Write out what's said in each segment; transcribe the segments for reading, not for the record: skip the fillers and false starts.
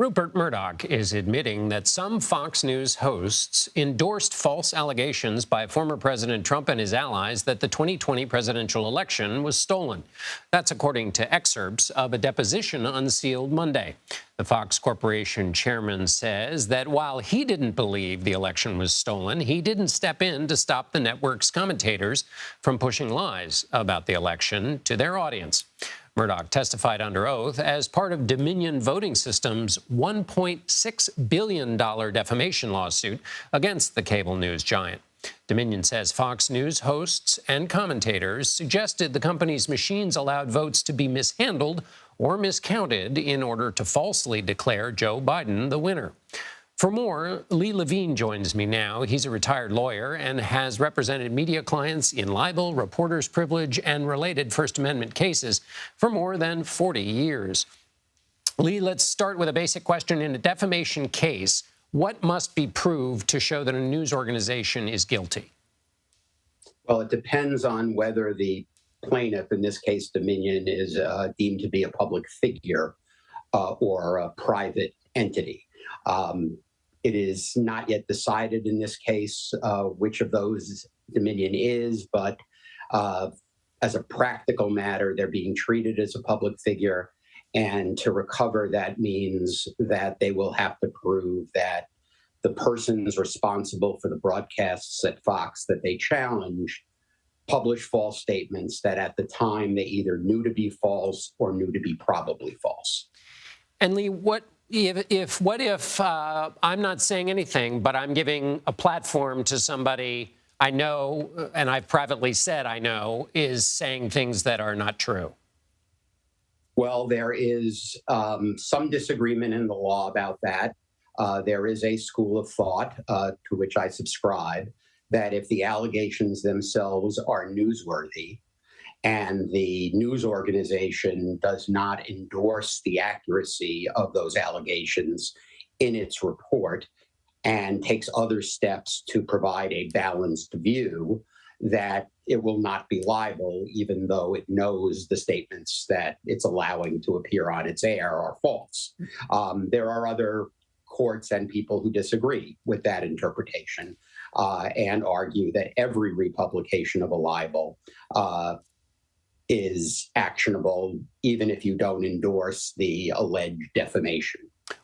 Rupert Murdoch is admitting that some Fox News hosts endorsed false allegations by former President Trump and his allies that the 2020 presidential election was stolen. That's according to excerpts of a deposition unsealed Monday. The Fox Corporation chairman says that while he didn't believe the election was stolen, he didn't step in to stop the network's commentators from pushing lies about the election to their audience. Murdoch testified under oath as part of Dominion Voting System's $1.6 billion defamation lawsuit against the cable news giant. Dominion says Fox News hosts and commentators suggested the company's machines allowed votes to be mishandled or miscounted in order to falsely declare Joe Biden the winner. For more, Levine joins me now. He's a retired lawyer and has represented media clients in libel, reporter's privilege, and related First Amendment cases for more than 40 years. Lee, let's start with a basic question. In a defamation case, what must be proved to show that a news organization is guilty? Well, it depends on whether the plaintiff, in this case Dominion, is deemed to be a public figure or a private entity. It is not yet decided in this case which of those Dominion is, but as a practical matter, they're being treated as a public figure. And to recover, that means that they will have to prove that the persons responsible for the broadcasts at Fox that they challenge published false statements that at the time they either knew to be false or knew to be probably false. And Lee, what if I'm not saying anything, but I'm giving a platform to somebody I know, and I've privately said I know, is saying things that are not true? Well, there is some disagreement in the law about that. There is a school of thought to which I subscribe that if the allegations themselves are newsworthy, and the news organization does not endorse the accuracy of those allegations in its report and takes other steps to provide a balanced view, that it will not be liable, even though it knows the statements that it's allowing to appear on its air are false. There are other courts and people who disagree with that interpretation and argue that every republication of a libel is actionable, even if you don't endorse the alleged defamation.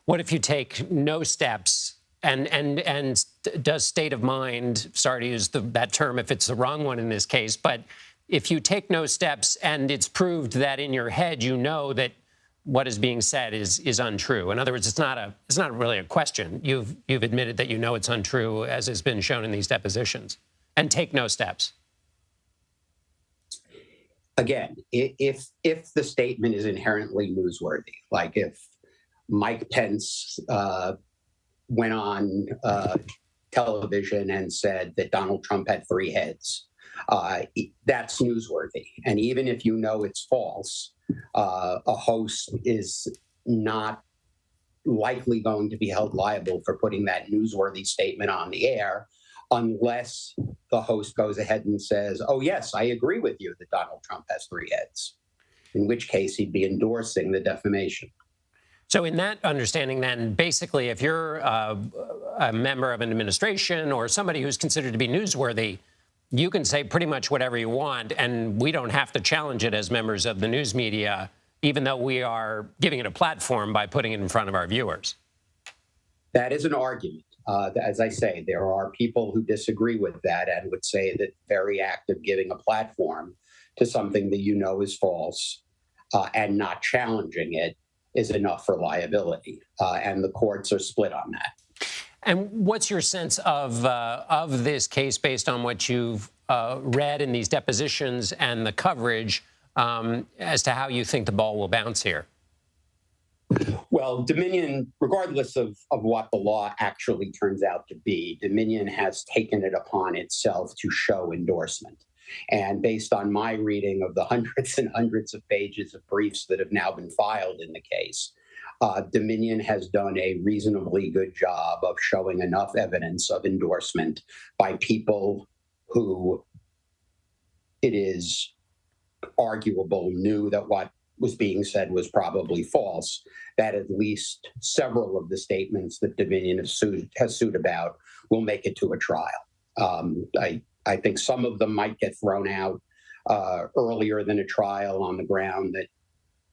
What if you take no steps and does state of mind, sorry to use that term if it's the wrong one in this case, but if you take no steps and it's proved that in your head you know that what is being said is untrue. In other words, it's not really a question. You've admitted that you know it's untrue, as has been shown in these depositions, and take no steps. Again, if the statement is inherently newsworthy, like if Mike Pence went on television and said that Donald Trump had 3 heads, that's newsworthy. And even if you know it's false, a host is not likely going to be held liable for putting that newsworthy statement on the air unless the host goes ahead and says, oh, yes, I agree with you that Donald Trump has 3 heads, in which case he'd be endorsing the defamation. So in that understanding, then, basically, if you're a member of an administration or somebody who's considered to be newsworthy, you can say pretty much whatever you want, and we don't have to challenge it as members of the news media, even though we are giving it a platform by putting it in front of our viewers. That is an argument. As I say, there are people who disagree with that and would say that the very act of giving a platform to something that you know is false and not challenging it is enough for liability. And the courts are split on that. And what's your sense of this case based on what you've read in these depositions and the coverage as to how you think the ball will bounce here? Well, Dominion, regardless of what the law actually turns out to be, Dominion has taken it upon itself to show endorsement. And based on my reading of the hundreds and hundreds of pages of briefs that have now been filed in the case, Dominion has done a reasonably good job of showing enough evidence of endorsement by people who it is arguable knew that what was being said was probably false, that at least several of the statements that Dominion has sued about will make it to a trial. I think some of them might get thrown out earlier than a trial on the ground that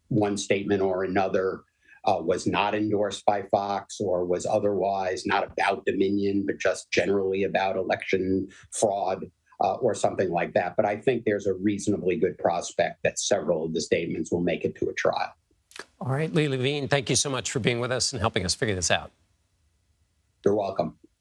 one statement or another was not endorsed by Fox or was otherwise not about Dominion, but just generally about election fraud or something like that. But I think there's a reasonably good prospect that several of the statements will make it to a trial. All right, Lee Levine, thank you so much for being with us and helping us figure this out. You're welcome.